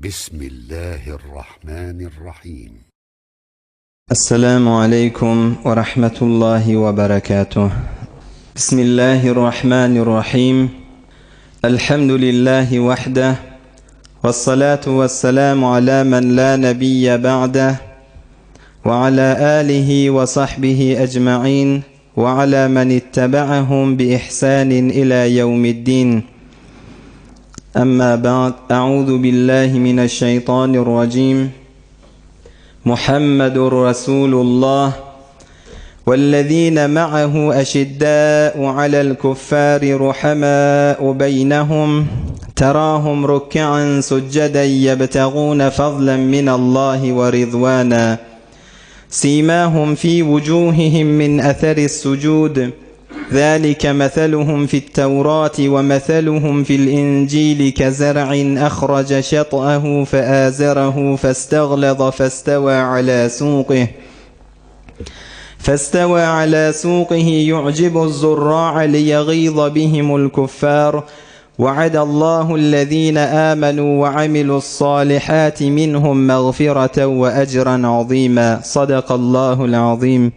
بسم الله الرحمن الرحيم. السلام عليكم ورحمة الله وبركاته. بسم الله الرحمن الرحيم. الحمد لله وحده، والصلاة والسلام على من لا نبي بعده، وعلى آله وصحبه أجمعين، وعلى من اتبعهم بإحسان إلى يوم الدين. أما بعد، أعوذ بالله من الشيطان الرجيم. محمد رسول الله والذين معه أشداء على الكفار رحماء بينهم تراهم ركعا سجدا يبتغون فضلا من الله ورضوانا سيماهم في وجوههم من أثر السجود ذلك مثلهم في التوراة ومثلهم في الإنجيل كزرع أخرج شطأه فآزره فاستغلظ فاستوى على سوقه يعجب الزراع ليغيظ بهم الكفار وعد الله الذين آمنوا وعملوا الصالحات منهم مغفرة وأجرا عظيما. صدق الله العظيم.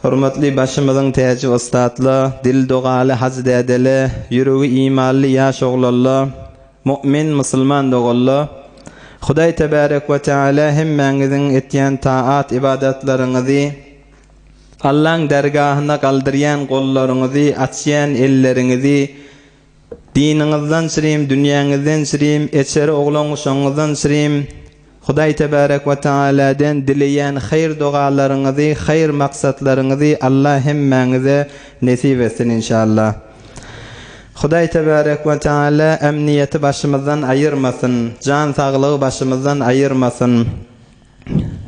Hürmetli başımızın tacı ustadlı, dil doğalı hazd edeli, yüreği imanlı yaş oğlallı, mümin musulman doğallı. Huday tebarek ve teala hemmenizin etyen taat ibadetlerinizi, Allah'ın dergahına kaldıryan kollarınızı, açyan ellerinizi, dininizden süreyim, dünyanızdan süreyim, içeri oğlanışınızdan süreyim, Huday tebarek ve teala'dan dileyen hayır dualarınızı, hayır maksatlarınızı Allah hemmenize nasip etsin inşallah. Huday tebarek ve teala emniyeti başımızdan ayırmasın, can sağlığı başımızdan ayırmasın,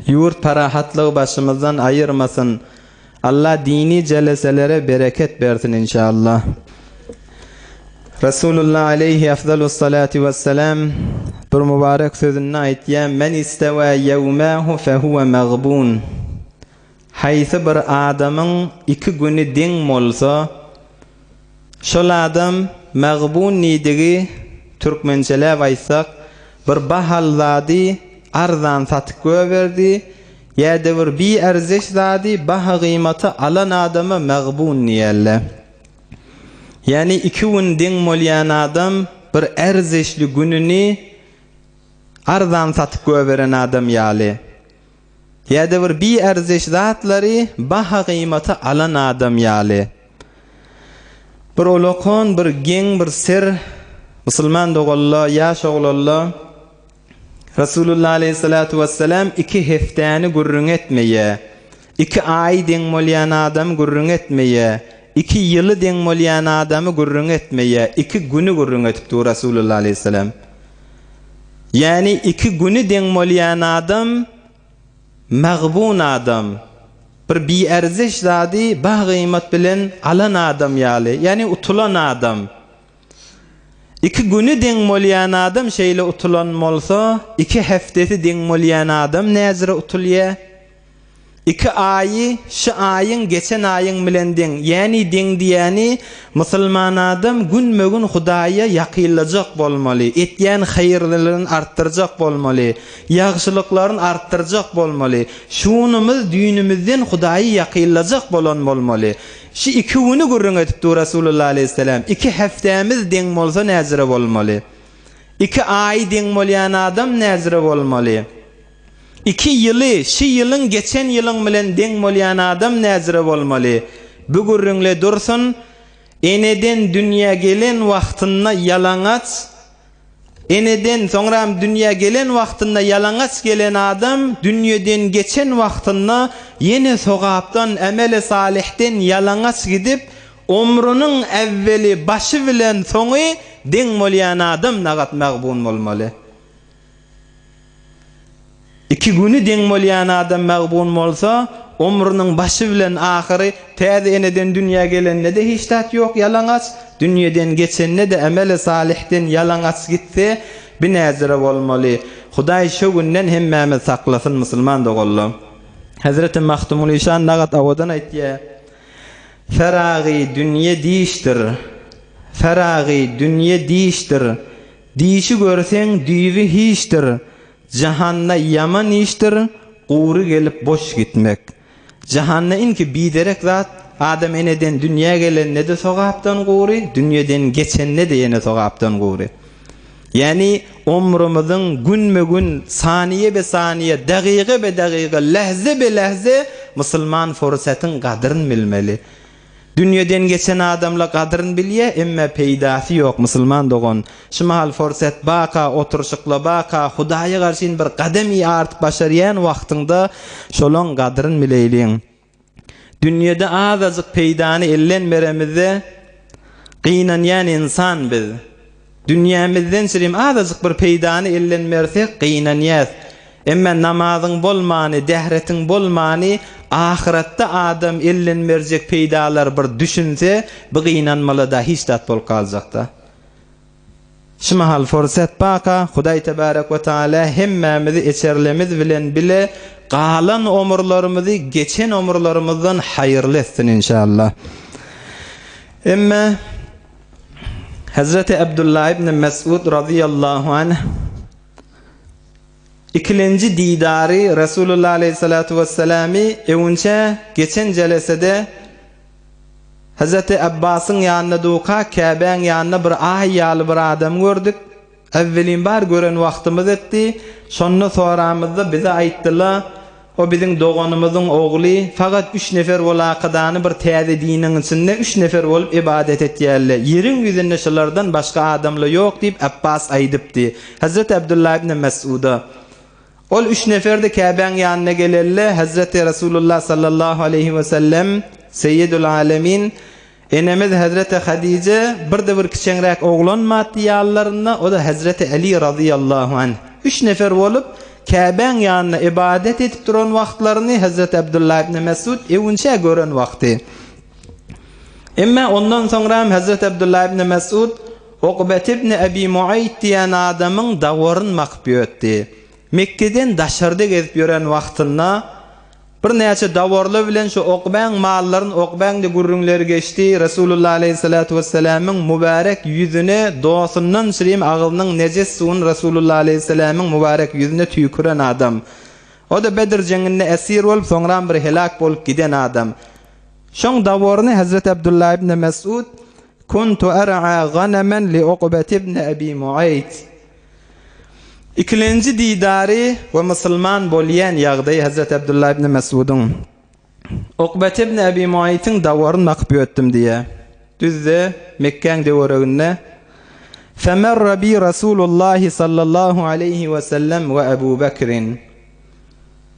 yurt parahatlığı başımızdan ayırmasın. Allah dini celeselere bereket versin inşallah. Resulullah aleyhi afdalus salatu vesselam bir mübarek sözünü aytyan: "Men isteva yevmahu fehuve mağbun." Haysi bir adamın iki günü deng bolsa, şol adam mağbun nidigi Türkmençelep aytsak bir bahal zadi arzan satıp göberdi, ýa-da bir arziş zadi baha kıymata alan adama mağbun niýerler. Yani iki gün deng bolýan adam bir arzişli gününü arzan satıp göberen adam ýaly. Ýa-da bir arziş zatlary baha kıymata alan adam ýaly. Bir olokon, bir geň, bir sir musulman dogalla, ýaş oglalla Resulullah aleyhissalatu vesselam iki heftäni gurrun etmeýe, iki ay deng bolýan adam gurrun etmeýe, iki ýyly deng bolýan adamy gurrun etmeýe, iki günü gurrun etipdi Resulullah aleyhissalam. Yani iki günü deng bolýan adam mağbun adam, bir arziş zadi bah kıymat bilen alan adam ýaly, yani utulan adam. İki günü deng bolýan adam şeýle utulan bolsa, iki heftesi deng bolýan adam näzire utulýa? İki ayı şu ayın geçen ayın bilen deng, yani deng diýeni musulman adam günmegün Hudaýa ýakynlajak bolmaly, etýän haýyrlylygyny artdyrjak bolmaly, ýagşylyklaryny artdyrjak bolmaly. Şunumyz düýnümizden Hudaýa ýakynlajak bolan bolmaly. Şu iki günü gurrun etipdi Resulullah aleyhisselam. İki heftemiz deng bolsa näzire bolmaly? İki ay deng bolýan adam näzire bolmaly? İki ýyly, şu ýylyň geçen ýylyň bilen deng bolýan adam näzire bolmaly? Bu gurrunle dursun, eneden dünýä gelen wagtynda ýalaňaç, eneden soňram dünýä gelen wagtynda ýalaňaç gelen adam, dünýeden geçen wagtynda ýene sogapdan, emeli salihden ýalaňaç gidip, omrunyň evveli başy bilen soňy deng bolýan adam nagat mağbun bolmaly. İki günü deng bolýan adam mağbun bolsa, omrunyň başy bilen ahyry täze eneden dünýä gelende de hiç tat ýok, ýalaňaç, dünýeden geçende de emeli salihden ýalaňaç gitse binäzire bolmaly. Hudaý şu günden hemmemiz saklasyn musulman dogallam. Hazreti Mahtumul İşan nagat awadan aýtdy: "Feragi dünýe diýişdir. Feragi dünýe diýişdir. Dişi görsen düýbi hiçdir. Jahanna yaman iştir. Guri gelip boş gitmek. Jahanna inki biderek zat adam eneden dünya gelen ne de sogapdan guri, dünyadan geçen ne de yene sogapdan guri. Yani umrumuzun gün gün, saniye be saniye, daqiqa be daqiqa, lahze be lahze musulman fırsatın qadrını bilmeli. Dünyadan geçen adamla qadrını bilye, emme peydası yok musulman doğun. Şu mahal fırsat baka, oturuşukla baka, Hudaya karşın bir qademi artık başarayan vaxtında şolon qadrını bileyliyin. Dünyada azazık peydanı ellenmeremizde qıynanyan insan biz. Dünyamizden sirim azazık bir peydanı ellenmersek qıynanyaz. Emme namazın bolmany, dehretin bolmany, ahirette adam ellenmerjek peydalar bir düşünse, bu qıynanmaly da hiç tat bol kaljakda. Şu mahal fırsat baka, Hudaý tebarek we taala hemmemizi eçerlemiz bilen bile qalan ömürlerimizi geçen ömürlerimizden hayırlı etsin inşallah. Emme Hazreti Abdullah ibn Mes'ud radıyallahu anh ikinci didari Resulullah aleyhissalatu vesselami evunça geçen celesede Hazreti Abbas'ın yanına duka, Kabe'nin yanına bir ahyalı bir adam gördük. Evvelin bar gören vaktimiz etti. Sonramızda bize aittiler. O bizim doğanımızın oğlu. Fakat 3 nefer volaqadanı bir täze dinin içinde 3 nefer olup ibadet etýärler. Yerin yüzünde şolardan başka adamla yok deyip Abbas aydypdy. Hazreti Abdullah ibn Mes'ud'a. Ol 3 nefer de Kabe'nin yanına gelirler. Hazreti Resulullah sallallahu aleyhi ve sellem Seyyidul Alemin enemiz Hazreti Hadice bir de bir kiçenrek oğlan matiyallarına, o da Hazreti Ali radıyallahu anh. 3 nefer olup Kabe'nin yanına ibadet edip duran vaxtlarını Hazreti Abdullah ibn Mes'ud evunça gören vakti. Emme ondan sonra Hazreti Abdullah ibn Mes'ud Uqbet ibn Abi Muayt diyen adamın davarın makbi ötti. Mekke'den daşarda gezip yören vaxtında bir näçe dawarly bilen şu Uqbaň mallaryny Uqbaň de gurrunleri geçti. Resulullah aleyhissalatu vesselam'ın mübarek yüzüne dosundan sirim ağzynyň nejes suwun Resulullah aleyhissalam'ın mübarek yüzüne tüýküren adam. O da Bedir jenginde esir bolup soňra bir helak bolup giden adam. Şoň dawaryny Hazreti Abdullah ibn Mes'ud kuntu ar'a ganaman li Uqbet ibn Abi Muayt. İkinci didari ve Müslüman bolýan ýagdaý Hazreti Abdullah ibn Mes'ud'un Uqbet ibn Abi Muayt'ın dawaryn makby ötdim diye. Düzde Mekke'ň dewarygynda Femerra bi Rasulullah sallallahu aleyhi ve sellem ve Ebu Bekir'in.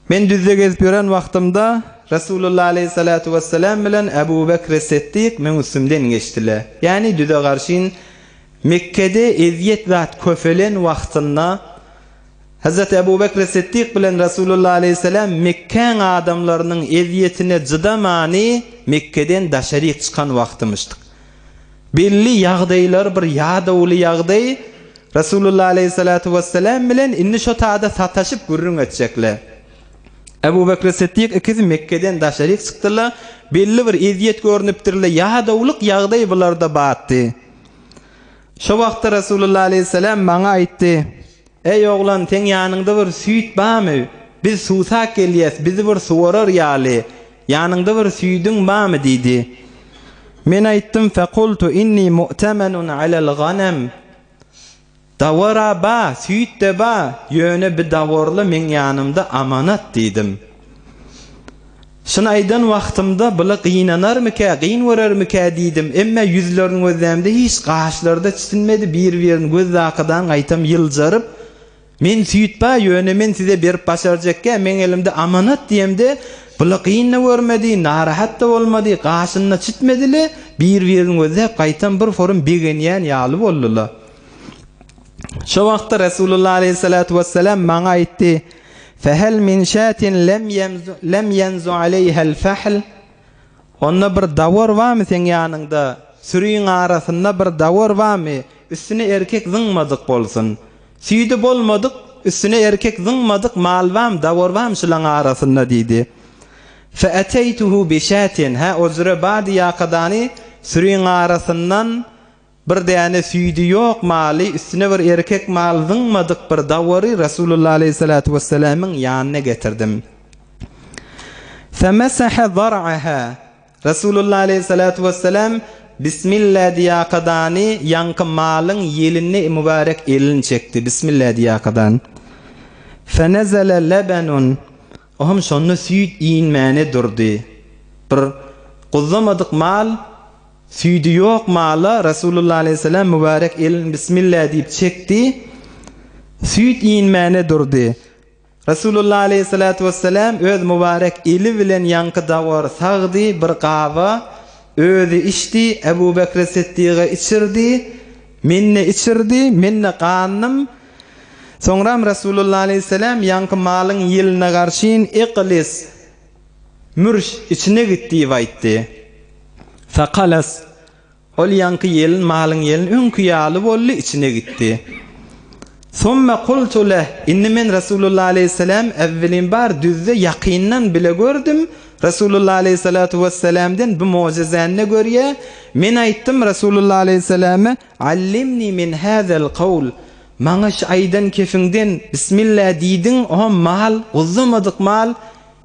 Men düzde gezip ýören wagtymda Resulullah aleyhissalatu vesselam bilen Ebu Bekir Siddiq men üstümden geçdiler. Yani düze garşyn Mekke'de eziyet zat köfelen wagtynda Hazreti Ebu Bekir Siddiq bilen Resulullah aleyhisselam Mekke'nin adamlarının eziyetine cıdamani Mekke'den daşarik çıkan vaktimiştik. Belli ýagdaýlar bir ýadawly ýagdaý Resulullah aleyhissalatu vesselam bilen inni şo taada sataşıp gurrun etjekler. Ebu Bekir Siddiq ikisi Mekke'den daşarik çıktılar. Belli bir eziyet görünüpdirler. Ýadawlyk ýagdaý bularda batdy. Şo wagtda Resulullah aleyhisselam maňa aýtdy: Ey oğlan, ten ýanynda bir süýt barmy? Biz suwsak gelýäs, bizi bir suwarar ýaly. Ýanynda bir süýdüň barmy diýdi. Men aýtdym: "Faqultu inni mu'tamanun alal ghanam." Dawara ba, süýt de ba, ýöne bir dawarly men ýanymda amanat diýdim. Şunu aýdan wagtymda bula qyynanarmyka, qyyn werermika diýdim. Emme ýüzleriň gözlemde hiç gaşlarda çitinmedi. Bir-birini göz zakadan aýtam ýyljaryp, men süýtba ýöne men size berip başarjakka, men elimde amanat diýemde, bula qyynna görmedi, narahat da bolmady, gaşyna çitmedile, bir-birini gözlep gaýtam bir forum begenýän ýaly boldular. Şo wagtda Resulullah aleyhissalatu vesselam maňa aýtdy: "Fehel min şatin lem yenzu aleyha'l fahl." Onna bir dawar barmy sen ýanynda? Sürüň arasynda bir dawar barmy? Üstüne erkek zıngmadyk bolsun. Süýdi bolmadyk, üstüne erkek zıngmadyk, mal bam, dawar bam şulaň arasynda diýdi. Fa ataytuhu bi şatin, ha ozra ba'di ýaqadany sürüň arasyndan bir däne süýdi ýok maly, üstüne bir erkek mal zyňmadyk bir dawary Rasulullah aleyhissalatu vesselam'yň ýanyna getirdim. Femasaha zar'aha. Rasulullah aleyhissalatu vesselam Bismillah diyaqadani yankı malyň ýelini mübarek elini çekdi. Bismillah diyaqadan. Fenazala labanun. Ohum şonu süýt iňmäne durdy. Bir guzamadyk mal, süýdi ýok mala Rasulullah aleyhisselam mübarek elin Bismillah diýip çekdi. Süýt iňmäne durdy. Rasulullah aleyhissalatu vesselam öz mübarek eli bilen yankı dawar sagdy, bir gawa özü içdi, Ebu Bekr Siddiq'e içirdi, minne içirdi, minne qannım. Soňram Rasulullah aleyhisselam yankı malyň ýeline garşyn iqlis mürş içine gitdi aýtdy. Faqalas ol yankı ýelin malyň ýelin öňkü ýaly bolly içine gitdi. Sonra qultu leh, inni men Rasulullah aleyhisselam evvelin bar düzde yaqinnan bile gördüm. Rasulullah aleyhissalatu vesselam'dan bu mucizanne görýä. Men aýtdym Rasulullah aleyhisselama, "Allimni min hazal qawl." Maňa şu aýdan kefiňden Bismillah diýdiň, o mal, uzamadyk mal,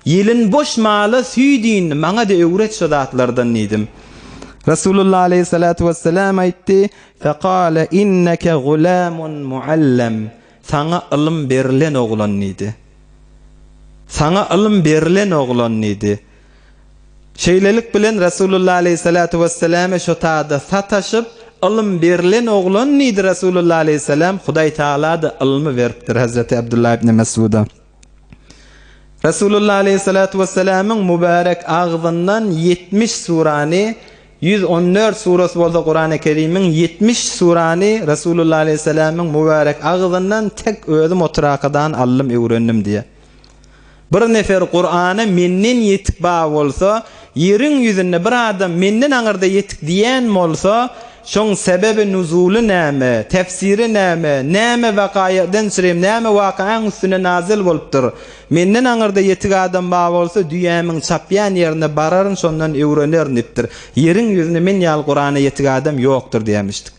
ýelin boş maly süýdin, maňa da öwret şu zatlardan diýdim. Rasulullah aleyhissalatu vesselam aýtdy, "Faqala innaka gulamun muallam." Saňa ilm berilen oglan idi. Saňa ilm berilen oglan idi. Şeýlelik bilen Rasulullah aleyhissalatu vesselam şu taada sataşyp ilm berilen oglan idi Rasulullah aleyhisselam. Hudaý Taala da ilmi beripdir Hazreti Abdullah ibn Mes'uda. Rasulullah aleyhissalatu vesselam'yň mübarek agzyndan 70 surany 114 surası bolsa Qur'an-ı Kerim'in 70 surany Rasulullah aleyhisselam'yň mübarek agzyndan tek özüm oturakadan allym öwrendim diye. Bir nefer Qur'any menden yetik ba bolsa, ýeriň ýüzünde bir adam menden aňyrda yetik diýen bolsa, şoň sebebi nuzuly näme, tefsiri näme, näme wakaýadan sürem, näme wakaýaň üstüne nazil bolupdyr. Menden aňyrda yetik adam ba bolsa, düýämiň çapýan ýerine bararyn, şondan öwrenernipdir. Ýeriň ýüzünde men ýal Qur'ana yetik adam ýokdur diýmişdik.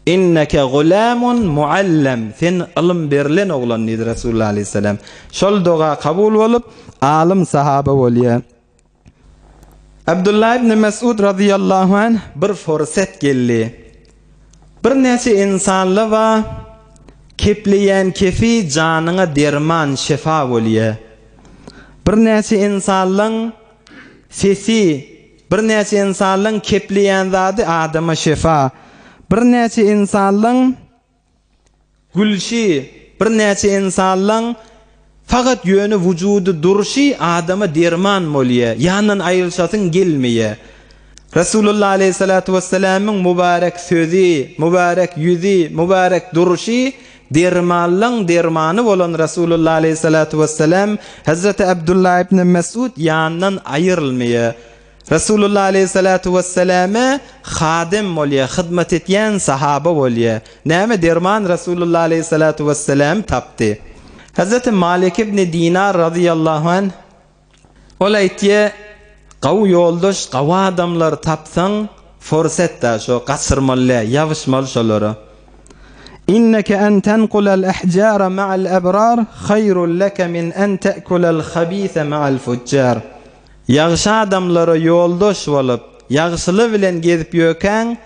İnneke gulamun muallam. Sen ilm berilen oglan diýdi Rasulullah aleyhisselam. Şol doga kabul bolup alim sahaba bolýar. Abdullah ibn Mes'ud radıyallahu anh bir fursat geldi. Bir näçe insanlar va kepleyen kefi janyňa derman şefa bolýar. Bir näçe insanlaryň sesi, bir näçe insanlaryň kepleyen zady adama şefa. Bir näçe insanlaryň gülşi, bir näçe insanlaryň fakat yönü vücudu durşi adama derman bolýar, ýandan aýrylşasyn gelmeýär. Rasulullah aleyhissalatu vesselam'yň mübarek sözi, mübarek ýüzi, mübarek durşi dermanlyň dermany bolan Rasulullah aleyhissalatu vesselam Hazreti Abdullah ibn Mes'ud ýandan aýrylmaýar. Rasulullah aleyhissalatu vesselam'a hadim bolýar, hyzmat etýän sahaba bolýar. Näme derman Rasulullah aleyhissalatu vesselam tapdy. Hazreti Malik ibn Dinar radıyallahu anh ol aýtdy, "Gaw ýoldaş, gaw adamlar tapsaň, forsatda şo gaçyrmaly, ýawışmaly şolary. İnneke en tenqulal ahjara ma'al abrar hayrun laka min en ta'kulal khabisa ma'al fujjar." Ýagşy adamlara ýoldaş bolup, ýagşyly bilen gezip ýöken,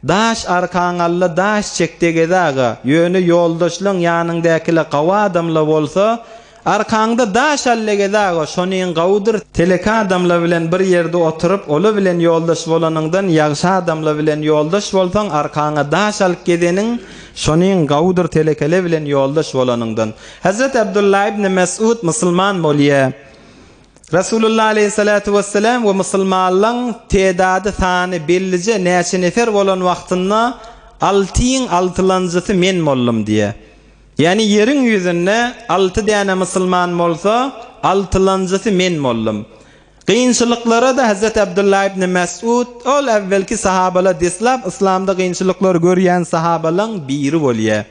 daş arkaňalla daş çekdegedäge ýöne ýoldaşlyň ýanyndakyla gawa adamla bolsa, arkaňda daş allegedäge şonyň gawdyr. Teleka adamla bilen bir ýerde oturup, ola bilen ýoldaş bolanyňdan ýagşy adamla bilen ýoldaş bolsaň, arkaňa daş alyp gedeniň şonyň gawdyr telekele bilen ýoldaş bolanyňdan. Hazrat Abdullah ibn Mes'ud musulman bolýar. Rasulullah aleyhissalatu vesselam ve musulmanlaryň tedady sany bellice näçe nefer bolan wagtynda 6-6-njysy men boldum diye. Yani ýeriň ýüzünde 6 däne musulman bolsa 6-njysy men boldum. Gynçylyklara da Hazrat Abdullah ibn Mes'ud ol evvelki sahabalar deslap İslamda gynçylyklar görýän sahabalaryň biri bolýar.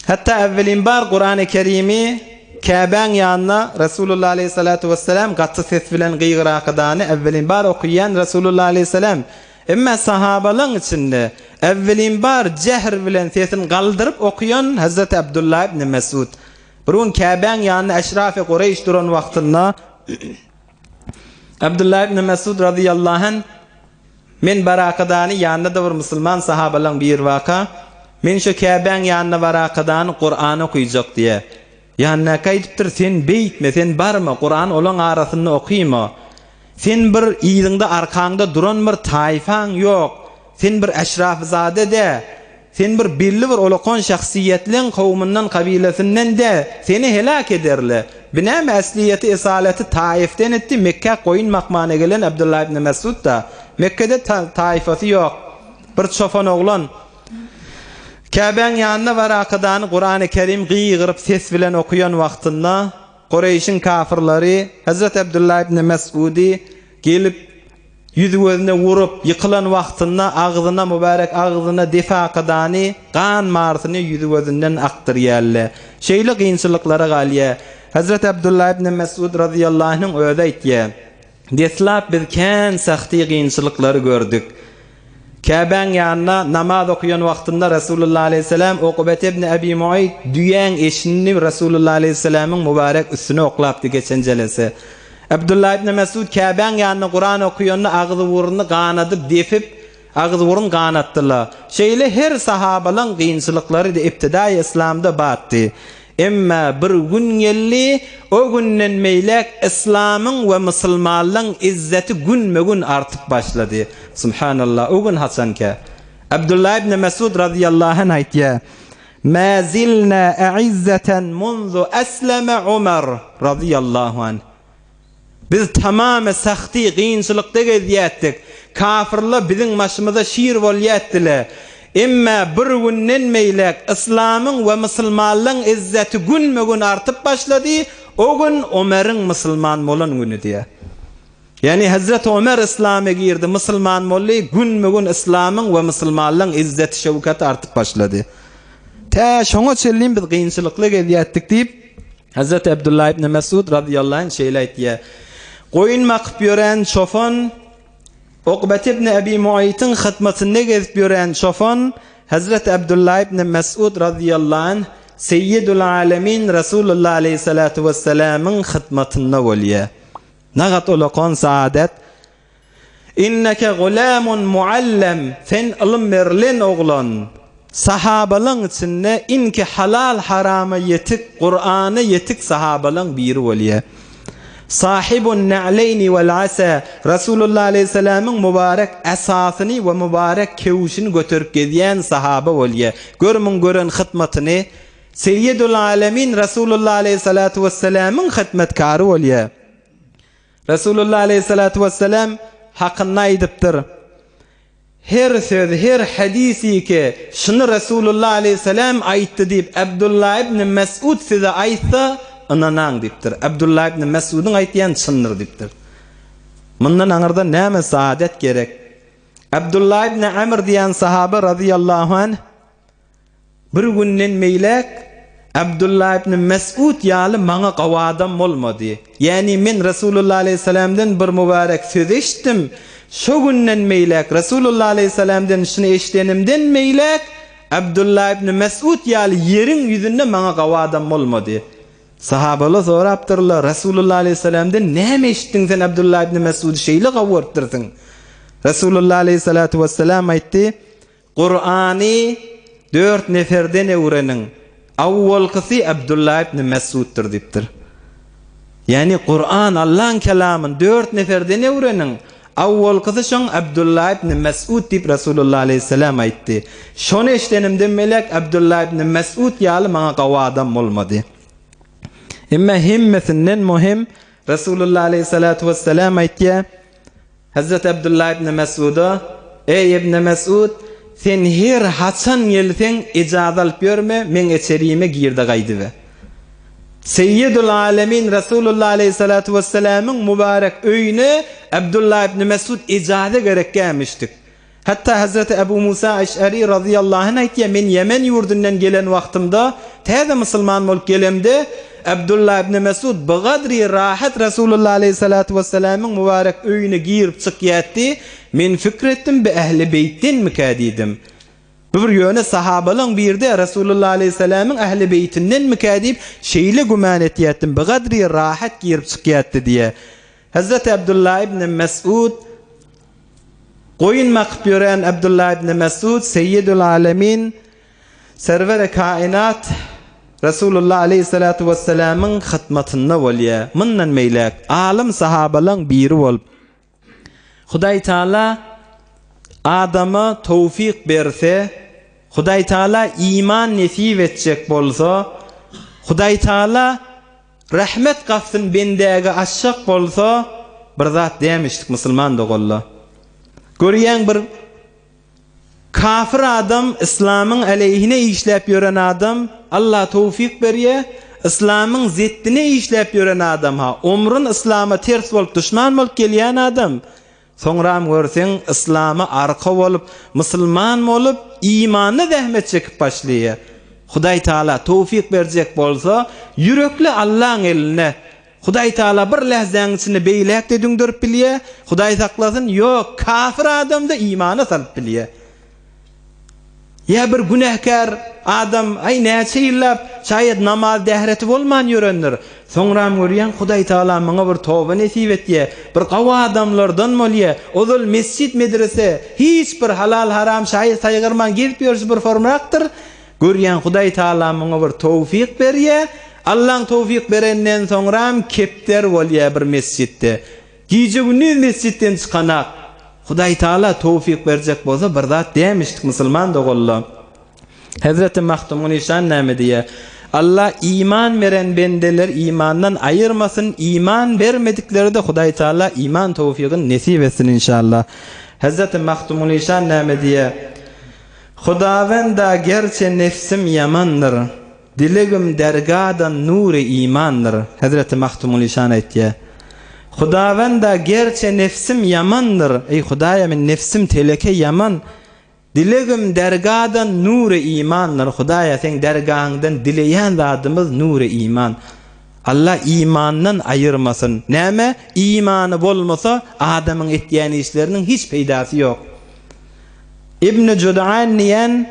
Hatta evvelin bar Qur'an-ı Kerim'i Kâbeň ýanyna Rasulullah aleyhissalatu vesselam gatty ses bilen gıýgıraqydany evvelin bar okuyan Rasulullah aleyhisselam Emma sahabaların içinde evvelin bar cehr bilen sesin kaldırıp okuyan Hazreti Abdullah ibn Mesud. Burun Kabe'nin yanına Eşraf-ı Kureyş duran vaktında Abdullah ibn Mesud radıyallahu anh men barakadani yanında da bir Müslüman sahabaların bir vaka. Men şu Kabe'nin yanına barakadani Kur'an okuyacak diye. Yanına kayıptır sen beytme, sen barma, Kur'an olan arasında okuyma. Sen bir iyilinde arkanda duran bir taifan yok. Sen bir eşrafzade de. Sen bir belli bir olakon şahsiyetliğin kavminden, kabilesinden de seni helak ederler. Binem esliyeti, esaleti taiften etti. Mekke koyun makmana gelen Abdullah ibn Mesud da. Mekke'de taifası yok. Bir çofan oğlan. Kabe'nin yanına varakadan Kur'an-ı Kerim gıyırıp ses bilen okuyan vaktında Kureyş'in kafirleri Hazreti Abdullah ibn Mesud'i gelip yüzü gözüne vurup yıkılan vaktında ağzına mübarek ağzına defa kadani kan marsını yüzü gözünden aktırıyarlar. Şeyli kıyınçılıklara galiye Hazreti Abdullah ibn Mesud radıyallahu anh'ın öde ettiye. Deslap biz ken sahti kıyınçılıkları gördük. Kabe'nin yanına namaz okuyan vaktinde Resulullah aleyhisselam Ukbet ibn Abi Muayt düyen eşini Resulullah aleyhisselamın mübarek üstüne oklaptı geçen celese. Abdullah ibn Mesud Kabe'nin yanına Kur'an okuyanını ağzı vurunu kanadıp defip ağzı vurun kanattılar. Şeyle her sahabaların kıyınçılıkları da iptidai İslam'da battı. Emma bir gün gelli o günden meylek İslam'ın ve Müslümanlığın izzeti gün artıp başladı. Subhanallah. O gün Hasanke Abdullah ibn Mesud radıyallahu anh aytiye ma zilna a'izzeten munzu aslama Umar radıyallahu anh. Biz tamamı sahti kıyınçılıkta geziyettik. Kafirler bizim başımıza şiir volyettiler. Emma bir günden meylek İslam'ın ve Müslümanlığın izzeti gün artıp başladı. O gün Ömer'in Müslüman olan günü diye. Yani Hazreti Ömer İslam'a girdi. Müslüman molli gün İslam'ın ve Müslümanlığın izzeti şevkati artıp başladı. Ta şoňa çellin biz kıyınçılıkla geziyettik deyip Hazreti Abdullah ibn Mesud radıyallahu anh şeyle aytdiye. Koyun makıp gören şofan Ukbet ibn Abi Muayt'ın hıtmasını gezip gören şofan Hazreti Abdullah ibn Mesud radıyallahu anh Seyyidul Alemin Resulullah aleyhissalatu vesselam'ın hıtmatına volye. Nagat olakon saadet inneke gulamun muallem sen ilim verlen oğlan sahabalın içinde inki halal harama yetik Kur'an'a yetik sahabalın biri volye. Sahibun na'leyni vel asa Resulullah aleyhisselam'ın mübarek esasını ve mübarek kevuşunu götürüp geziyen sahaba olye. Görmün gören hıtmatını Seyyidul Alemin Resulullah aleyhissalatu vesselam'ın hıtmetkarı olye. Resulullah aleyhissalatu vesselam hakkında aydıptır. Her söz, her hadisi ki şunu Resulullah aleyhisselam ayıttı deyip Abdullah ibn Mesud size aytsa ananan diptir. Abdullah ibn Mesud'un aytyan çındır diptir. Bundan anırda näme saadet gerek. Abdullah ibn Amr diyen sahabe radıyallahu anh bir günden meylek Abdullah ibn Mesud ýaly maňa gawadam bolmady. Yani men Resulullah aleyhisselam'dan bir mübarek söz eşitdim. Şo günden meylek Resulullah aleyhisselam'dan şunu eşitdenimden meylek Abdullah ibn Mesud ýaly yerin ýüzünde maňa gawadam bolmady. Sahabalar sorapdyrlar Resulullah aleyhisselam'dan näme eşitdiň sen Abdullah ibn Mesud şeýle gawurtdyrsın. Resulullah aleyhissalatu vesselam aýtdy, Kur'ani 4 neferden öwrenin. Awwalkysi Abdullah ibn Mesud'dur dipdir. Yani Kur'an Allah'ın kelamın 4 neferden öwrenin. Awwalkysi şoň Abdullah ibn Mesud dip Resulullah aleyhisselam aýtdy. Şonu eşdenimden melek Abdullah ibn Mesud ýaly maňa gawadam bolmady. Emma himmesinden muhim Resulullah aleyhissalatu vesselam aýtdy. Hazreti Abdullah ibn Mesud'a ey ibn Mesud sen her haçan gelsen icazat alyp berme men eçerime girdi gaýdyby. Seyyidul Alemin Resulullah aleyhissalatu vesselam'ın mübarek öýüne Abdullah ibn Mesud icazat gerekkämişdik. Hatta Hazreti Ebu Musa Eş'ari radıyallahu anh aýtdy men Yemen ýurdundan gelen wagtymda täze musulman bolup gelemde Abdullah ibn Mesud bu gadri rahat Resulullah aleyhissalatu vesselam'ın mübarek öýüne girip çykýatdy. Men fikretdim bi ehli beytden mikadidim. Bir yöne sahabalan birde Resulullah aleyhisselam'ın ehli beytinden mikadib şeyle güman etiyatdim. Bir kadri rahat girip çıkıyattı diye. Hazreti Abdullah ibn Mes'ud koyun makıp yören Abdullah ibn Mes'ud Seyyidul Alemin Server-i Kainat Resulullah aleyhissalatu vesselam'ın hıtmatına volya. Mınnan meylak alim sahabalan biri ol. Huday Teala adama tevfik berse, Huday Teala iman nesip etjek bolsa, Huday Teala rahmet gafsın bendäge açjak bolsa, bir zat demişdik musulman dogolla. Görýän bir kafir adam İslam'ın aleyhine işläp ýören adam Allah tevfik berýär. İslam'ın zettine işläp ýören adam ha umrun İslam'a ters bolup düşman bolup gelýän adam. Soňram görseň İslam'a arka bolup musulman bolup imanı zähmet çekip başlaýar. Hudaý Taala tevfik berjek bolsa yürekli Allah'ın eline Hudaý Taala bir lähzeň içinde beýlekde düňdürip bilýär. Hudaý saklasyn, ýok, kafir adamda imany salyp bilýär. Ya bir günahkar adam ay näçe ýyllap şaýat namaz dähreti bolman ýörendir. Soňram görýän Hudaý Taala maňa bir toba nesip etdi. Bir gawa adamlardan bolýar. Ozul mescit medrese hiç bir halal haram şaýat saýgyrman gelip ýörse bir formakdyr. Görýän Hudaý Taala maňa bir tawfik berýär. Allah'ın tawfik berenden soňram kepter bolýar bir mescitde. Giýje güni mescitten çykanak Hudaý Taala tawfik berjek bolsa bir zat demişdik musulman dogolla. Hazreti Mahtumun Nişan näme diýär? Allah iman veren bendeler imandan ayırmasın, iman vermedikleri de Hudaý Taala iman tawfigini nesip etsin inşallah. Hazreti Mahtumun Nişan näme diýär? Hudawenda gerçe nefsim yamandır. Dilegim dergadan nuri imandır. Hazreti Mahtumun Nişan aýtdy. Hudawenda gerçe nefsim yamandır. Ey Hudaýa men nefsim teleke yaman. Dilegim dergadan nuri imandır. Hudaýa sen dergaňdan dileýän zadymyz nuri iman. Allah imandan ayırmasın. Näme? İmanı bolmasa adamın etýän işleriniň hiç peýdasy ýok. İbn Jud'an diýen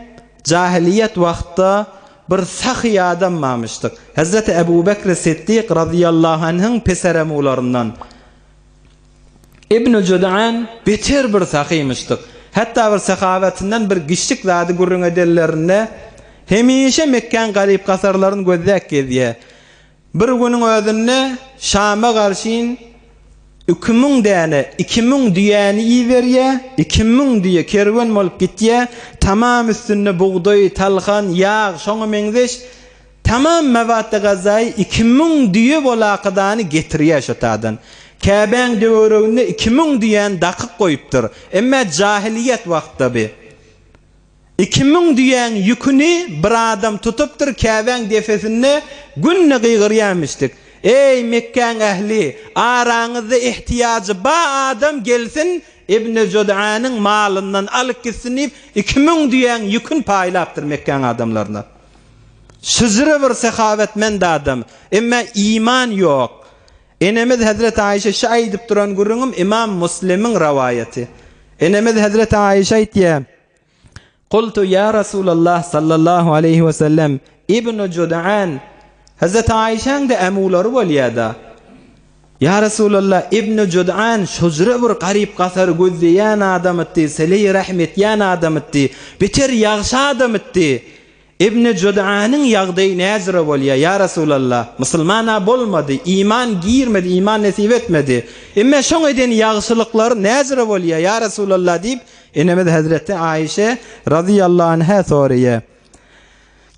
jahiliyet wagtda bir sahy adam mamışdyk. Hazreti Ebu Bekr Siddiq radıyallahu anh'ın peseremularından. İbn Jud'an beter bir sahymışdyk. Hatta bir sahavatinden bir gişlik zady gurrun edellerine hemişe Mekke'n garip kasarlaryny gözläp gezýär. Bir günüň özünde Şam'a garşyn 2000 däne 2000 diýäni iýerýär, 2000 diýe kerwen bolup gitýär, tamam üstünde buğday, talhan, ýağ, şoňa meňzeş tamam mewat gazay 2000 diýe bolaqydany getirýär şotadan. Käbäň döwründe 2000 diýen dakyk goýupdyr. Emma jahiliyet wagtda bi 2000 diýen ýüküni bir adam tutupdyr Käbäň defesinde günne gygyrýarmyşdyk. Ey Mekke'n ehli, araňyzda ihtiýaجy ba adam gelsin, İbn Jud'anyň malyndan alyp gitsin, 2000 diýen ýükün paýlapdyr Mekke'n adamlaryna. Şüzre bir sehavetmend adam, emma iman ýok. Enemiz Hazreti Ayşe şaýdyp duran gurrunum İmam Müslim'in rawayati. Enemiz Hazreti Ayşe aýtdy: "Qultu ya Rasulullah sallallahu aleyhi ve sellem, İbn Jud'an Hazreti Ayşe'nin de emulary bolýada. Ya Resulullah İbn Jud'an şujra bir garip gasar gözleýän adam etdi, sele rahmet ýan adam etdi, beter ýagşy adam etdi. İbn Jud'anyň ýagdaýy näzir bolýar ya Resulullah? Musulmana bolmady, iman girmedi, iman nesip etmedi. Emma şoň eden ýagşylyklary näzir bolýar ya Resulullah diýip enemiz Hazreti Ayşe radıyallahu anha soraýar.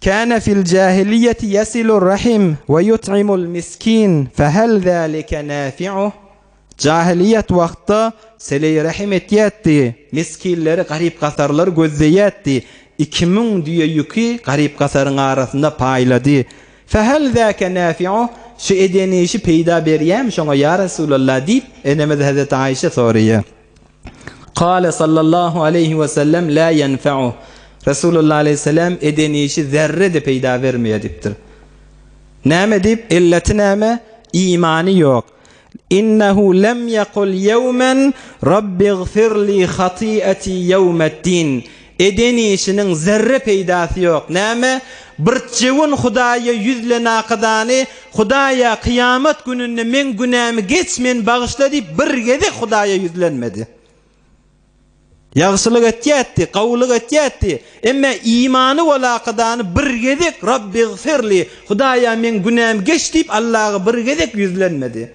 Kana fil jahiliyeti yasilur rahim ve yut'imul miskin fehal zalika nafi'u? Jahiliyet wagtda sele rahim etýärdi, miskinleri garip gasarlar gözleýärdi. 2000 diye ýükü garip gasaryň arasynda paýlady. Fehal zaka nafi'u? Şu edeni işi peýda berýärmi şoňa ya Resulullah diýip enemiz Hazreti Ayşe soraýar. Qala sallallahu aleyhi ve sellem la yenfa'u. Resulullah aleyhisselam edeni işi zerre de peýda bermeýär dipdir. Näme dip? Illeti näme? İmany ýok. İnnehu lem yekul yevmen Rabbighfirli hati'ati yevmeddin. Edeni işinin zerre peydası yok. Näme? Bir cewun Hudaýa yüzle naqadany, Hudaýa kıyamet gününde men günämi geçmen bağışla diýip bir gede Hudaýa yüzlenmedi. Ýagşylyk etýätdi, gawlyk etýätdi. Emma imany walaqadany bir gedek Rabbighfirli, Hudaýa men günämi geç diýip Allah'a bir gedek yüzlenmedi.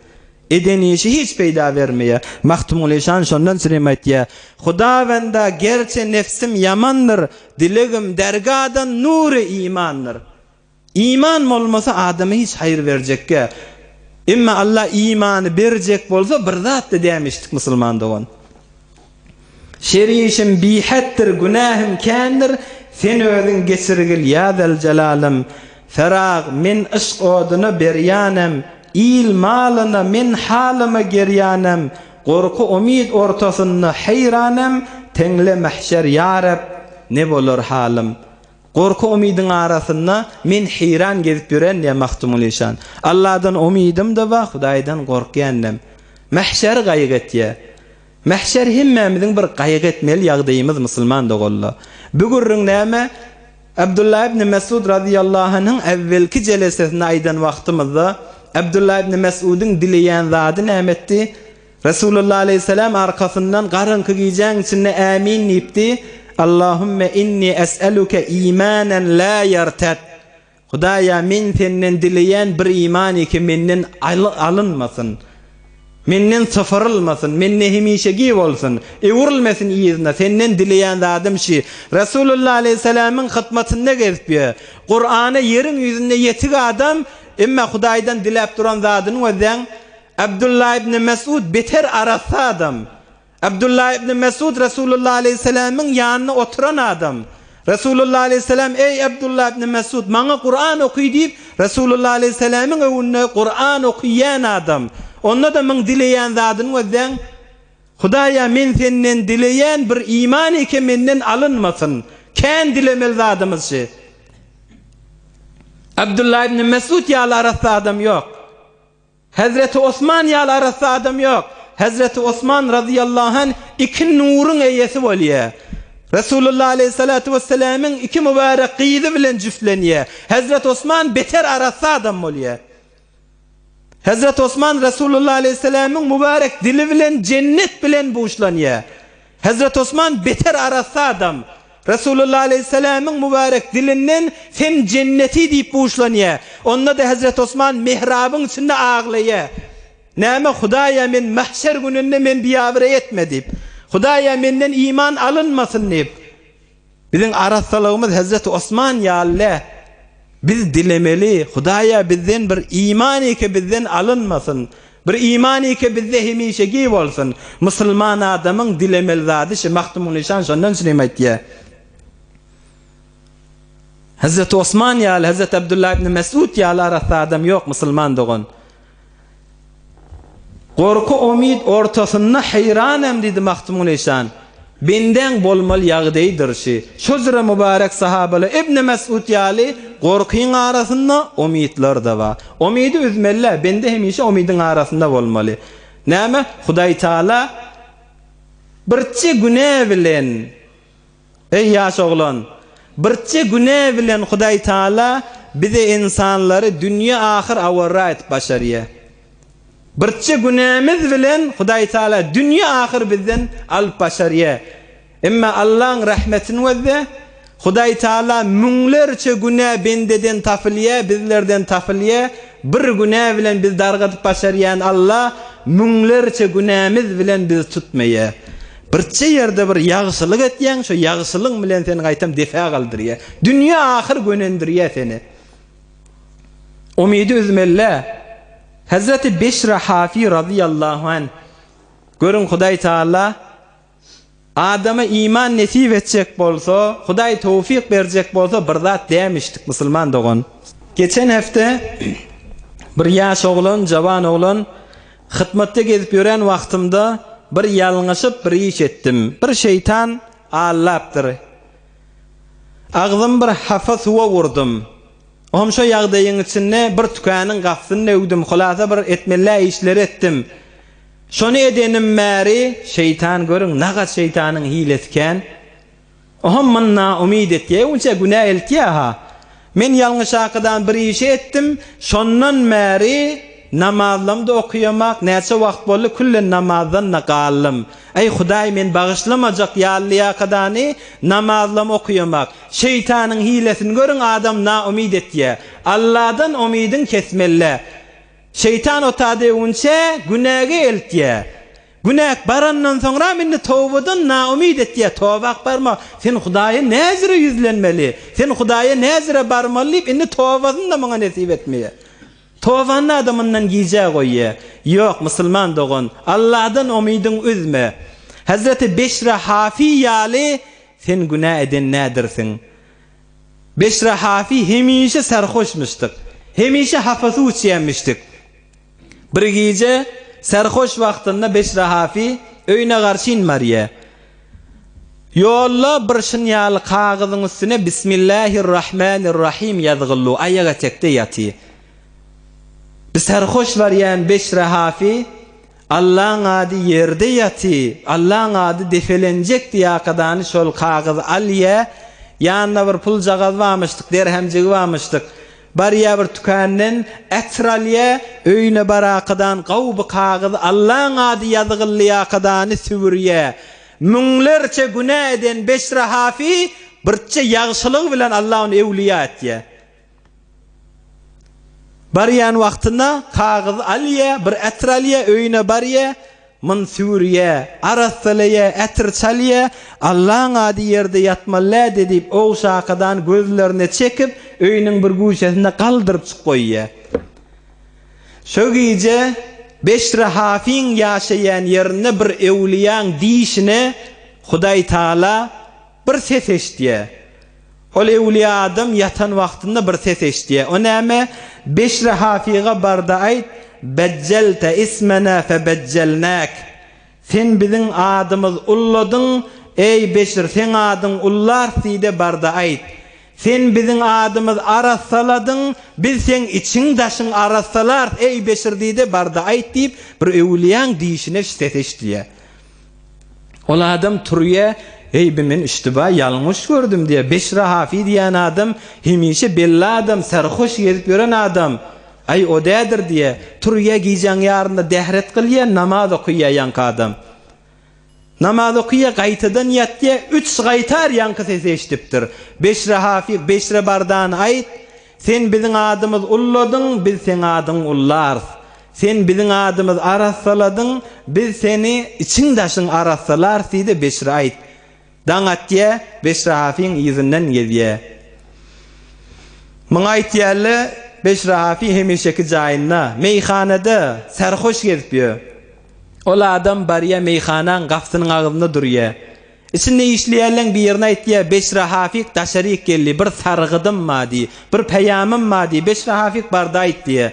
Edeni işi hiç peyda vermeye. Mahtumul eşan şondan süremeytye. Hudavanda gerçe nefsim yamandır. Dilegim dergadan nuru imandır. İman olmasa adama hiç hayır verecekke. Imma Allah imanı verecek bolsa bir zat da demiştik Müslüman doğan. Şeri işim bihattir, günahim kendir. Sen özün geçirgil ya zel celalim. Ferag min ışk odunu beryanem. İl malına min halıma geryanem. Korku umid ortasında hayranem. Tengle mahşer ya Rab ne bolur halim. Korku umidin arasında min hayran gezip yüren ya mahtumul eşan. Allah'dan umidim de var, Hudaýdan korkýanam. Mahşer gaýget. Mahşer hemmemizin bir gaýgetmeli ýagdaýymyz musulman dogolla. Bugün näme? Abdullah ibn Mesud radıyallahu anh'ın evvelki jelesesinde aýdan wagtymyzda Abdullah ibn Mesud'un dileýän zady nämetdi? Resulullah aleyhisselam arkasından garynky giýjäň içinde amin diýipdi. Allahümme inni es'eluke imanen la yertet. Hudaýa men senden dileýän bir iman ki menden alınmasın. Menden sıfırılmasın, menne hemişegi bolsun, ewrilmesin iyizine. Senden dileýän zadym şi. Resulullah aleyhisselam'ın hytmatynda gezip, Kur'an'a yerin yüzünde yetik adam, emma Hudaýdan dilep duran zadyny özden Abdullah ibn Mesud beter arasa adam. Abdullah ibn Mesud Resulullah aleyhisselam'ın yanına oturan adam. Resulullah aleyhisselam ey Abdullah ibn Mesud maňa Kur'an okuy diýip Resulullah aleyhisselam'ın öwünde Kur'an okuyan adam. Onda da men dileýän zadyny özden Hudaýa men senden dileýän bir iman eke menden alınmasın. Kän dilemel zadymyz şi. Abdullah ibn Mesud ýaly arasy adam ýok. Hazreti Osman ýaly arasy adam ýok. Hazreti Osman radıyallahu anh iki nurun eyyesi bolýar. Resulullah aleyhissalatu vesselam'ın iki mübarek qyzy bilen jüflenýär. Hazreti Osman beter arasy adam bolýar. Hazreti Osman Resulullah aleyhisselam'ın mübarek dili bilen cennet bilen buýşlanýar. Hazreti Osman beter arasy adam. Resulullah aleyhisselam'ın mübarek dilinden sen cenneti diýip buýşlanýar. Onda da Hazreti Osman mihrabın içinde ağlaýar. Näme Hudaýa men mahşer gününde men biýabire etmedip. Hudaýa menden iman alınmasın diýip. Biziň arassalygymyz Hazreti Osman ýaly. Biz dilemeli Hudaýa bizden bir iman eke bizden alınmasın. Bir iman eke bizde hemişegi bolsun. Musulman adamyň dilemeli zady şu mahtumul eşan şondan söyleýär. Hazreti Osman ýaly, Hazreti Abdullah ibn Mesud ýaly arasy adam ýok musulman dogan. Korku umid ortasında hayranam dedi mahtumul eşan. Benden bolmaly ýagdaýdyr şi. Şozra mübarek sahabalar İbn Mesud ýaly korkyň arasynda umidler da var. Umidi üzmelle bende hemişe umidin arasında bolmaly. Näme? Hudaý Taala birçe günä bilen ey ýaş oglan birçe günä bilen Hudaý Taala bize insanlary dünýä ahir awara et başarýar. Birçe günämiz bilen Hudaý Taala dünýä ahir bizden alyp başarýar. Emma Allah'ın rahmetini wezde Hudaý Taala müňlerçe günä bendeden tafylýar, bizlerden tafylýar. Bir günä bilen biz dargatyp başarýan Allah müňlerçe günämiz bilen biz tutmaýar. Birçe ýerde bir ýagşylyk etýäň, şo ýagşylyk bilen seni gaýtam defa galdyrýar. Dünýä ahir gönendirýär seni. Umidi üzmelle. Hazreti Beşr Hafi radıyallahu anh görün Hudaý Taala adama iman nesip etjek bolsa, Hudaý tawfik berjek bolsa bir zat demişdik musulman dogan. Geçen hafta bir ýaş oglan, jawan oglan hytmatda gezip ýören wagtymda bir ýalňyşyp bir iş etdim. Bir şeytan allapdyr. Agzym bir hafa suwa wurdum. Oğlum şu yağdayın içinde bir tükanın kapsını ögdüm, hulasa bir etmelle işler ettim. Şonu edenim meri, şeytan görün, naga şeytanın hiletken. Oğlum manna umid etkiye, unca günah elkiye ha. Men yanlış akıdan bir iş ettim, şondan meri namazlamda okuyamak, neçe vakt bolu küllen namazdan naqallım. Ey Huday men bağışlamacak yalliya kadani namazlam okuyamak. Şeytanın hilesini görün adam na umid etkiye. Allah'dan umidin kesmelle. Şeytan otade unce günahı elkiye. Günah barandan sonra minni tövbeden na umid etkiye. Tövbak barma. Sen Hudaya nezire yüzlenmeli. Sen Hudaya nezire barmalı. İnni tövbasını da bana nasip etmeye. Tövbanın adamından giyeceği koyuyor. Yok Müslüman doğun. Allah'dan umidin üzme. Hazreti Beşre Hafi yali sen günah eden nedirsin? Beşre Hafi hemişe sarhoşmuştuk. Hemişe hafızı uçuyamıştık. Bir gece sarhoş vaktinde Beşre Hafi öyüne karşı inmariye. Yolla bir şınyalı kağıdın üstüne Bismillahirrahmanirrahim yazgıllu. Ayağa tekte yatı. Bir sarhoş var yani Beşre Hafi Allah'ın adı yerde yatı. Allah'ın adı defelenecek diye kadar şol kağıdı aliye yanına bir pul cagaz varmıştık, derhemcigi varmıştık. Bariya bir tükandan etraliye öyüne barakadan qavbu kağıdı Allah'ın adı yazgıllıya kadar süvürüye. Münglerçe günah eden Beşre Hafi birçe yağışılığı bilen Allah'ın evliya etye. Bariyan vaktında kağıdı aliye bir etraliye öyüne bariye Mansuriye, Arasaliye, Etrçaliye Allah'ın adı yerde yatmalı dedip o şakadan gözlerine çekip öyünün bir guşesinde kaldırıp koyuyor. Şu gece Beşre Hafi'nin yaşayan yerine bir evliyan dişine Huday Taala bir ses eşdiye. O evliya adam yatan vaktinde bir ses eşdiye. O neme Beşre Hafi'ye barda ait Beccelte ismena febeccelnak. Sen bizim adımız ulladın ey Beşir, sen adın ullar side barda ait. Sen bizim adımız arasaladın, biz sen için daşın arasalar ey Beşir dide barda ait deyip bir evliyan dişine ses diye. O adam turuya ey ben iştiba yanlış gördüm diye. Beşre Hafi diyen adam hemişe belli adam, sarhoş gezip gören adam. Ay o değerdir diye turuya giyeceğin yarında dehret kılıyor, namaz okuyor yankı adam. Namaz okuyor, gaytadan yat diye 3 gaytar yankı sesi eşitiptir. Beşre Hafi, Beşre bardağın ait, sen bizim adımız ulladın, biz sen adın ullar. Sen bizim adımız arasaladın, biz seni içindaşın arasalar siydi Beşre ait. Danat diye Beşre Hafi'nin izinden geliyor. Mına ait yerli Beşre Hafi hemişeki cayında, meyhanede sarhoş gezip ola adam bariye meyhanan kapsının ağzında duruyor. İçinde işleyenlen bir yerine ettiye Beşre Hafi taşarik geldi, bir sargıdım madi, bir peyamım madi, Beşre Hafi barda ettiye.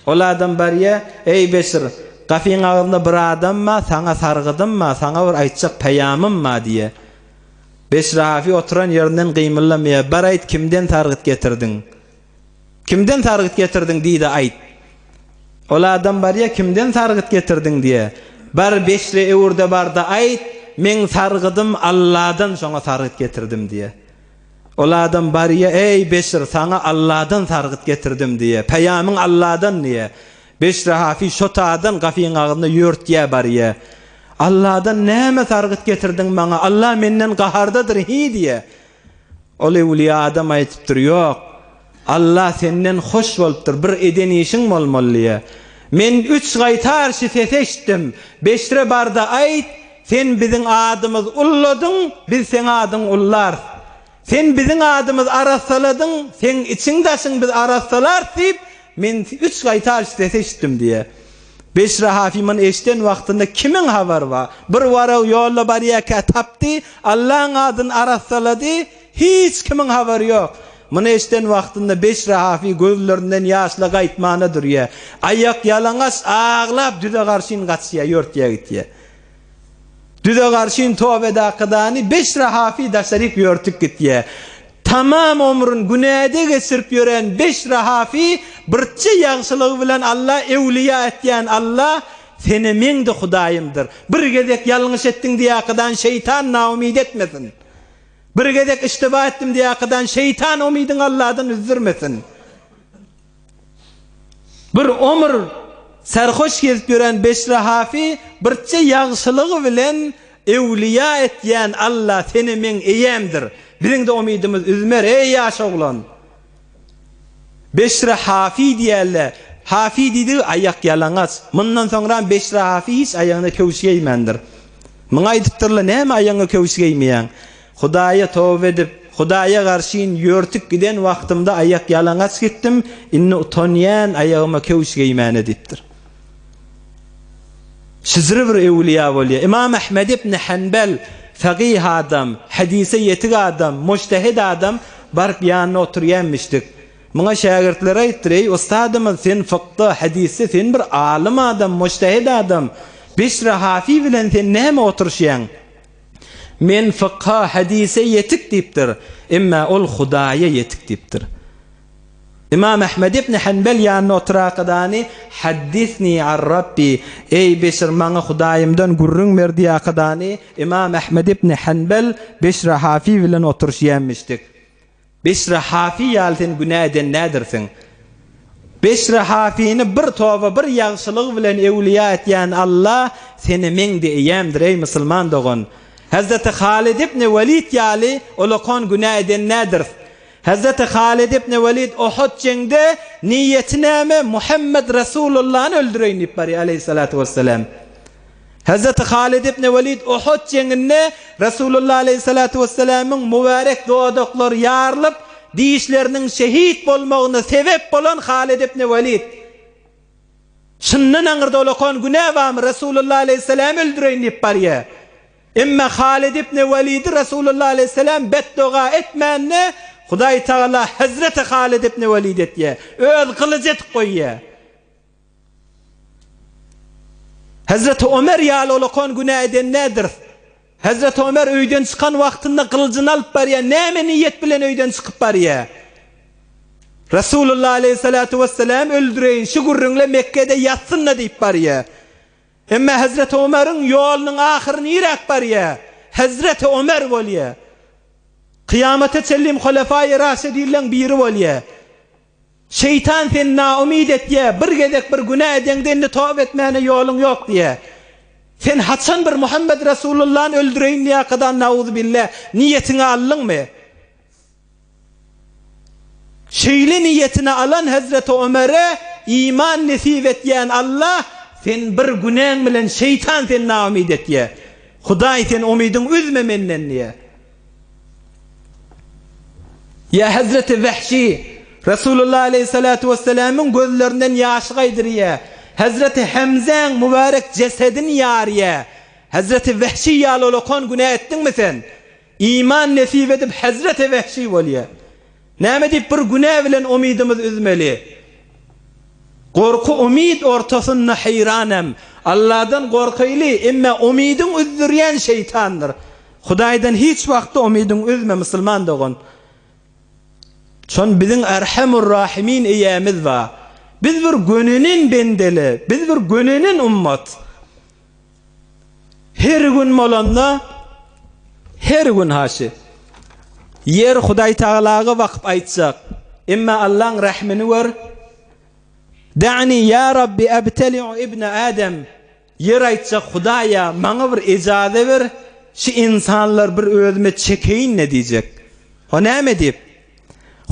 Ola adam bariye, ey Beşir, kafin ağzında bir adam mı, sana sargıdım mı, sana bir aytacak peyamım mı diye. Beşre Hafi oturan yerinden kıymıllamaya, barayt kimden sargıt getirdin? Kimden sargıt getirdin diye ait. Ola adam bariye kimden sargıt getirdin diye. Bar Beşre evurde barda ait, men sargıdım Allah'dan sonra sargıt getirdim diye. Ola adam bariye ey Beşir, sana Allah'dan sargıt getirdim diye. Peyamın Allah'dan diye. Beşre Hafi şotadan kafin ağzında yurt diye bariye. Allah'dan neme sargıt getirdin bana? Allah menden qahardadır hi diye. Ola evliya adam aytıptır, yok. Allah senden hoş bolupdur, bir eden işin bolmalıya. Men 3 gaytar şifet eşittim. Beşre barda ait, sen bizim adımız ulladın, biz sen adın ullar. Sen bizim adımız arasaladın, sen içindaşın biz arasalar deyip, men 3 gaytar şifet eşittim diye. Beşre Hafi'min eşten vaktinde kimin haber var? Bir vara yolla bariye taptı, Allah'ın adını arasaladı, hiç kimin haberi yok. Mına eşten vaktinde Beşre Hafi gözlerinden yaşla gaytmana duruyor. Ayak yalangaz ağlap düde karşın kaçıya, yörtüye gitiye. Düde karşın tövbe dakıdani Beşre Hafi daşarik yörtük gitiye. tamam ömrün günäde geçirip ýören 5 rahafi birçi ýagşylygy bilen Allah ewliya etýän Allah seni meňde Hudaýymdyr. Bir gezek ýalňyş etdiň diýakydan şeytan naumid etmesin. Bir gezek iştiba etdim diýakydan şeytan umidin Allah'dan üzdürmesin. Bir ömür serhoş gezip ýören 5 rahafi birçi ýagşylygy bilen ewliya etýän Allah seni meň eýemdir. Bizim de umidimiz üzmer ey yaş oğlan. 5 rahafi diýerler. Hafi diýdi ayak ýalaňaç. Mundan soňra 5 rahafi hiç aýagyna köwüşgeýmendir. Muňa aýdypdyrlar näme aýagyna köwüşgeýmeýän? Hudaýa tawba edip, Hudaýa garşyn ýörtük giden wagtymda ayak ýalaňaç gitdim. Inni utanýan aýagyma köwüşgeýmän edipdir. Şizri bir ewliya bolýar. İmam Ahmed ibn Hanbal faqih adam, hadise yetik adam, mujtehid adam barıp ýanyna oturýanmışdyk. Muňa şagirdlere aýtdy, "Ustadymyz sen fıkda, hadise sen bir alim adam, mujtehid adam. 5 rahafi bilen sen näme oturşýan?" Men fıkha, hadise yetik diýipdir. Emma ol Hudaýa yetik diýipdir. İmam Ahmed ibn Hanbal ýanyna oturaqydany "Haddisni an Rabbi" ey beşir maňa Hudaýymdan gurrun berdi ýakydany İmam Ahmed ibn Hanbal 5 rahafi bilen oturşýanmışdyk. 5 rahafi ýaltyn günäden nädirsiň? 5 rahafini bir toba bir ýagşylyk bilen ewliya etýän Allah seni meňde eýemdir ey musulman dogan. Hazreti Halid ibn Walid ýaly olakon günäden nädir? Hazreti Halid ibn Walid Uhud jengde niýetine Muhammed Resulullah'ı öldüreýin diýip bari aleyhissalatu vesselam. Hazreti Halid ibn Walid Uhud jenginde Resulullah aleyhissalatu vesselam'ın mübarek dodaklary ýarlyp diýişleriniň şehit bolmagyna sebep bolan Halid ibn Walid. Şundan aňyrda olakon günä bam Resulullah aleyhissalam öldüreýin diýip bari. Emma Halid ibn Walid Resulullah aleyhissalam beddoga etmänne Hudaý Taala Hazreti Halid ibn Walid etýär. Öz kılıç etip goýýar. Hazreti Ömer ýaly olakon günäden nädir? Hazreti Ömer öýden çykan wagtynda kılıçyny alyp barýar. Näme niýet bilen öýden çykyp barýar? Resulullah aleyhissalatu vesselam öldüreýin, şu gurrunla Mekke'de yatsynna diýip barýar. Emma Hazreti Ömer'in ýolunyň ahyryny ýirak barýar. Hazreti Ömer bolýar. Kıyamete çellim Hulefai Raşidinlen biri bolýar. Şeytan sen naumid etýär, bir gezek bir günä edende tawba etmäne ýoluň ýok diýär. Sen haçan bir Muhammed Resulullah'ı öldüreýin ýakadan nauzubillah niýetini aldyňmy? Şeýle niýetini alan Hazreti Ömer'e iman nesip etýän Allah sen bir günäň bilen şeytan sen naumid etýär. Hudaý sen umidyň üzme menden diýär. Ya Hazreti Vahşi Resulullah aleyhissalatu vesselam'ın gözlerinden ýaş gaýdyrýar. Hazreti Hamza'ň mübarek cesedini ýarýar. Hazreti Vahşi ýaly olakon günä etdiňmi sen? İman nesip edip Hazreti Vahşi bolýar. Näme diýip bir günä bilen umydymyz üzmeli? Gorku umid ortasynda hayranam. Allah'dan gorkyly, emma umydyň üzdürýän şeytandyr. Hudaýdan hiç wagtda umydyň üzme musulman dogan. Şon biziň Erhamur Rahimin eýämiz var. Biz bir gönünin bendeli, biz bir gönünin ummat. Her gün molanda, her gün haşy. Yer Hudaý Taalaga waqyp aýtsak, emma Allah'ın rahmini wer. Da'ni ya Rabbi abtali'u ibn Adam. Yer aýtsak Hudaýa maňa bir ejaza ber, şu insanlar bir özüme çekeýin ne diýjek. O näme diýip?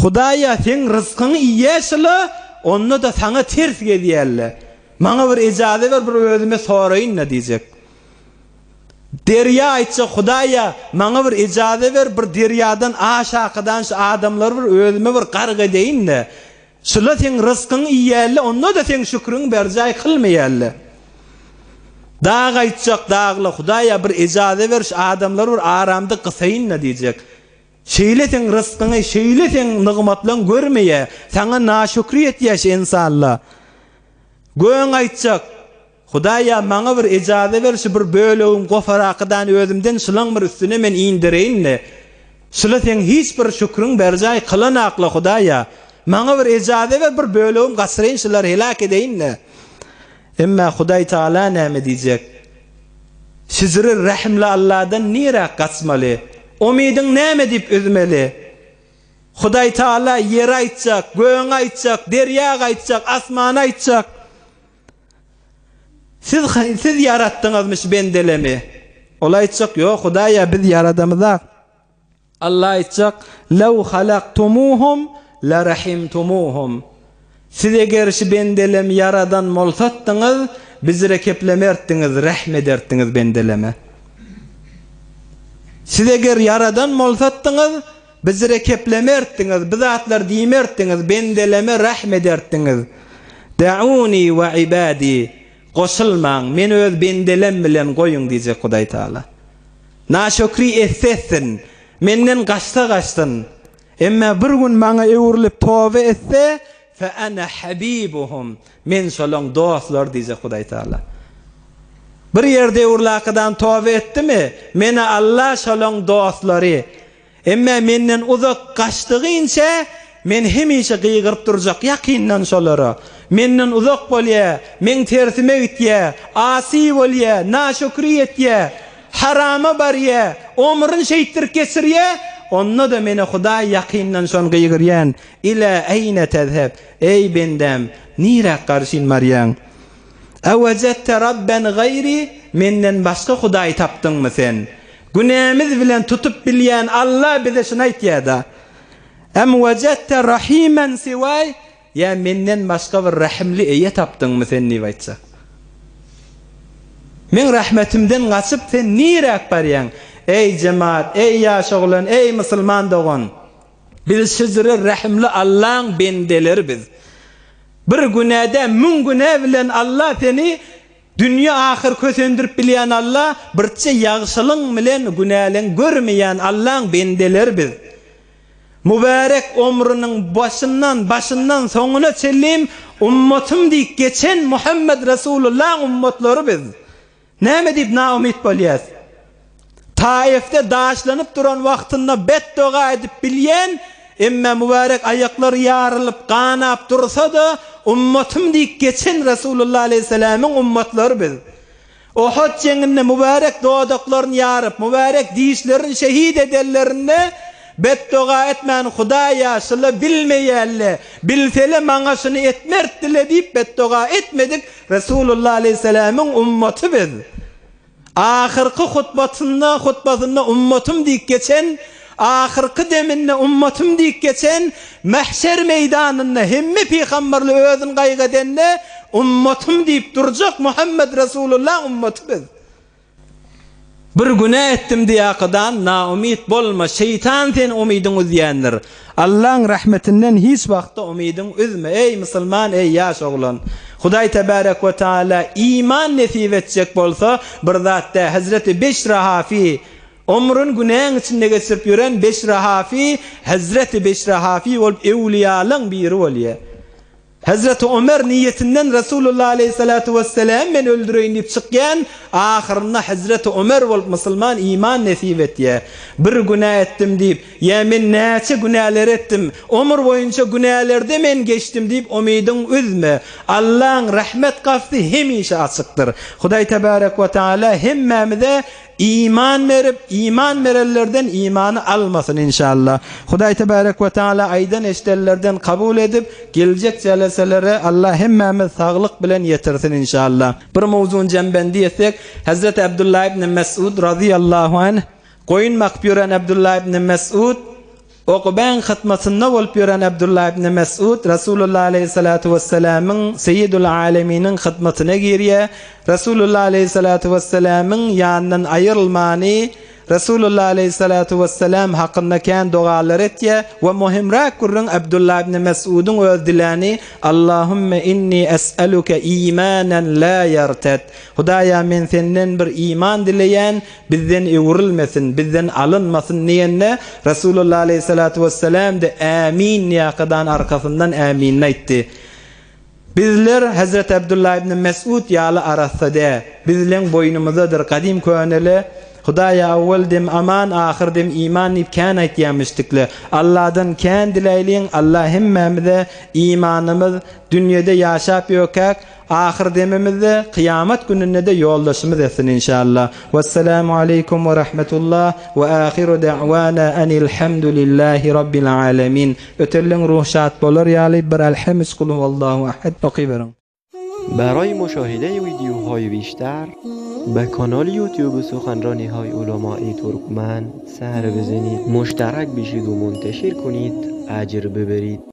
Hudaýa sen rızkyny iýeşle, onu da sana ters gelýärler. Maňa bir ejaza ber, bir özüme soraýyn ne diýjek. Derya aýtsa Hudaýa maňa bir ejaza ber, bir deryadan aşakydan şu adamlar bir özüme bir garga deýin de. Şular sen rızkyny iýerle, onu da sen şükrüň berjay kılmaýarlar. Dağa aýtsak dağla Hudaýa bir ejaza ber, şu adamlar bir aramda gysaýyn ne diýjek. Şeýle sen rızkyny, şeýle sen nygmatlaryň görmeýär, sana naşükri etýär insanlar. Göň aýtsak Hudaýa maňa bir ejaza ber, şu bir bölegim gofarakydan özümden şulaň bir üstüne men iňdireýin. Şula sen hiç bir şükrün berjay kılan akla Hudaya. Maňa bir ejade we bir bölüm gasryn şular helak edeýin. Emma Hudaý Taala näme diýjek? Sizleri rahimli Allah'dan nira kaçmalı? Umidin näme dip üzmeli? Hudaý Taala yer aýtjak, göğüň aýtjak, derýa aýtjak, asmana aýtjak. Siz yaratdyňyzmyş bendelemi? Ola aýtjak, ýok Hudaýa biz yaradamyzak. Allah aýtjak, "Law halaqtumuhum la rahimtumuhum." Siz eger şu bendelemi yaradan bolsatdyňyz, bizre keplemertdiňiz, rahmet etdiňiz bendeleme. Siz eger yaradan bolsatdyňyz, bizre keplemertdiňiz, bizatlar diýmertdiňiz, bendeleme rahmet etdiňiz. Da'uni wa ibadi. Goşulmaň, men öz bendelem bilen goýuň diýjek Hudaý Taala. Naşükri etsesin, menden gaçta-gaçtyn. Emma bir gün maňa öwrülip tawbe etse, fa ana habibuhum. Men şolaň dostlar diýjek Hudaý Taala. Bir ýerde urlaqydan tawbe etdimi? Meni Allah şolaň dostlary. Emma menden uzak gaçdygynça men hemişe gıýgyryp durjak ýakyndan şolara. Menden uzak bolýa, men tersime gitýä, asi bolýa, naşükri etýä, harama barýa, ömrüni şeýtirip geçirýä. Onna da meni Hudaý ýakyndan şon gıýgyrýan. Ila ayna tezheb? Ey bendem, nira garşyn marýan? Awajadta rabban gayri? Menden başga Hudaý tapdyňmy sen? Günämiz bilen tutup bilýän Allah bize şunu aýtýarda. Am wajadta rahiman siway? Ya menden başga bir rahimli eýe tapdyňmy sen diýip aýtsa? Men rahmetimden gaçyp sen nirak barýan? Ey cemaat, ey ýaş oglan, ey musulman dogan. Biz sizleri rahimli Allah'ın bendeleri biz. Bir günäde mün günä bilen Allah seni dünya ahir kösendirip bilýän Allah, birçe ýagşylyň bilen günäleň görmeýän Allah'ın bendeleri biz. Mübarek ömrüniň başyndan soňuna çellim ummatym diýip geçen Muhammed Resulullah ummatlary biz. Näme diýip naumit bolýas? Taif'te daşlanıp duran wagtynda beddua edip bilýän, emma mübarek aýaklary ýarılıp ganap dursa da ummatym diýip geçen Resulullah aleyhissalamyň ummatlary biz. Uhud jeňinde mübarek dodaklaryny ýaryp, mübarek diýişlerini şehit edenlerinde beddua etmän Hudaýa şuly bilmeýärle, bilsele maňa şunu etmertdile diýip beddua etmedik. Resulullah aleyhissalamyň ummaty biz. Ahirki hutbasında ummatym diýip geçen, ahirki deminde ummatym diýip geçen, mahşer meýdanynda hemme peýgamberler özüni gaýgadende ummatym diýip durjak Muhammed Resulullah ummaty biz. Bir günä etdim diýäqdan naumit bolma, şeytan sen umidyň üzýändir. Allah'ın rahmetinden hiç wagtda umidyň üzme. Ey musulman, ey ýaş oglan. Hudaý tebarek we taala iman nesip etjek bolsa, bir zatda Hazreti Beşr Hafi, ömrün günäň içinde geçirip ýören Beşr Hafi, Hazreti Beşr Hafi bolup ewliýalyň biri bolýar. Hazreti Ömer niyetinden Resulullah aleyhissalatu vesselam men öldüreýin diýip çykýan, ahyrynda Hazreti Ömer bolup musulman iman nesip etýär. Bir günä etdim diýip, "Ya men näçe günäler etdim, ömür boýunça günälerde men geçdim" diýip umidyň üzme. Allah'ın rahmet gafy hemişe açykdyr. Hudaý tebarek we taala hemmemize iman verip, iman verenlerden imanı almasın inşallah. Hudaý tebarek we taala aýdan eşdellerden kabul edip, geljek jeleselere Allah hemmemiz saglyk bilen ýetirsin inşallah. Bir mowzuň jembendi etsek, Hazreti Abdullah ibn Mes'ud radıyallahu anh, goýun makburan Abdullah ibn Mes'ud, Okuban hytmatyna bolup ýören Abdullah ibn Mes'ud Resulullah aleyhissalatu vesselamyň Seyyidul Aleminiň hytmatyna girýär. Resulullah aleyhissalatu vesselamyň ýanyndan aýrylmany, Resulullah aleyhissalatu vesselam hakkında kän dualar etýär we muhimrak gurrun Abdullah ibn Mes'ud'un öz dilani Allahumme inni es'aluka imanan la yartat. Hudaýa men senden bir iman dileýän, bizden ewrilmesin, bizden alınmasın diýende Resulullah aleyhissalatu vesselam de amin ýaqadan arkasından amin aýtdy. Bizler Hazreti Abdullah ibn Mes'ud ýaly arasynda bizleň boýnumyzdadyr gadim köneli Hudaýa awwal dem aman, ahir dem iman diýip kän aýtýarmyşdykly. Allahdan kän dileýliň, Allah hemmemize imanymyz dünýede ýaşap ýokak, ahir demimizde kıyamet gününde de yoldaşımız etsin inşallah. Vesselamu aleykum ve rahmetullah ve ahiru da'wana enilhamdülillahi rabbil alemin. Ötellin ruhşat bolar ýaly bir elhamdülillah kulu vallahu ahad. Oqyberin. برای مشاهده ویدیوهای بیشتر به کانال یوتیوب سخنرانی های علمای ترکمن سر بزنید، مشترک بشید و منتشر کنید، اجر ببرید.